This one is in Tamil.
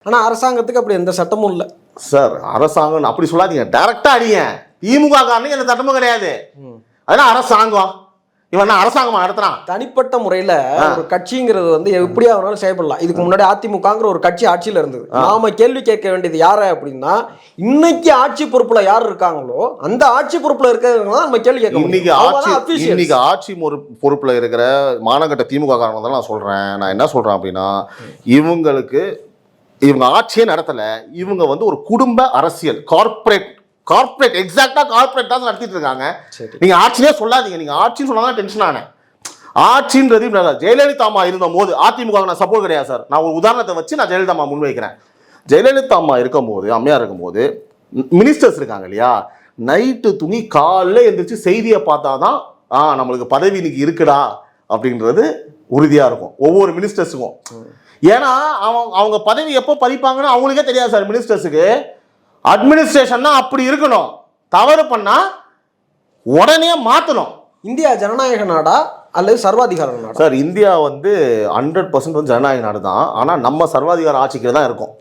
ஆனால் அரசாங்கத்துக்கு அப்படி எந்த சட்டமும் இல்லை சார். அரசாங்கம் அப்படி சொல்லாதீங்க, டைரக்டா அடிங்க. திமுக காரனுக்கு எந்த சட்டமும் கிடையாது. அதெல்லாம் அரசாங்கம். இவன் அரசாங்கமா நடத்துறான். தனிப்பட்ட முறையில் ஒரு கட்சிங்கிறது வந்து எப்படியா வேணாலும் செயல்படலாம். இதுக்கு முன்னாடி அதிமுகங்கிற ஒரு கட்சி ஆட்சியில் இருந்தது. நாம கேள்வி கேட்க வேண்டியது யாரை அப்படின்னா, இன்னைக்கு ஆட்சி பொறுப்புல யார் இருக்காங்களோ அந்த ஆட்சி பொறுப்புல இருக்கிறவங்க தான் நம்ம கேள்வி கேட்க முடியும். இன்னைக்கு ஆட்சி பொறுப்புல இருக்கிற மாநகட்ட திமுக காரங்க தான் நான் சொல்றேன். நான் என்ன சொல்றேன் அப்படின்னா, இவங்க ஆட்சியே நடத்தல. இவங்க வந்து ஒரு குடும்ப அரசியல், கார்ப்பரேட் எக்ஸாக்டா கார்ப்பரேட் தான் நடத்திட்டு இருக்காங்க. நீங்க ஆட்சியே சொல்லாதீங்க. நீங்க ஆட்சின்னு சொன்னா டென்ஷன் ஆனேன். ஆட்சின்றது ஜெயலலிதா அம்மா இருந்த போது அதிமுக நான் சப்போர்ட் கிடையாது சார். நான் ஒரு உதாரணத்தை வச்சு நான் ஜெயலலிதா அம்மா முன்வைக்கிறேன். ஜெயலலிதா அம்மா இருக்கும் போது, அம்மையார் இருக்கும் போது, மினிஸ்டர்ஸ் இருக்காங்க இல்லையா, நைட்டு துணி காலைல எந்திரிச்சு செய்தியை பார்த்தாதான் நம்மளுக்கு பதவி இன்னைக்கு இருக்குடா அப்படின்றது உறுதியா இருக்கும் ஒவ்வொரு மினிஸ்டர்ஸுக்கும். ஏன்னா அவங்க பதவி எப்போ பறிப்பாங்கன்னு அவங்களுக்கே தெரியாது சார். மினிஸ்டர்ஸுக்கு அட்மினிஸ்ட்ரேஷன் அப்படி இருக்கணும். தவறு பண்ணா உடனே மாத்தணும். இந்தியா ஜனநாயக நாடா அல்லது சர்வாதிகார நாடா? சார், இந்தியா வந்து 100% வந்து ஜனநாயக நாடு தான். ஆனா நம்ம சர்வாதிகார ஆட்சிக்கு தான் இருக்கும்.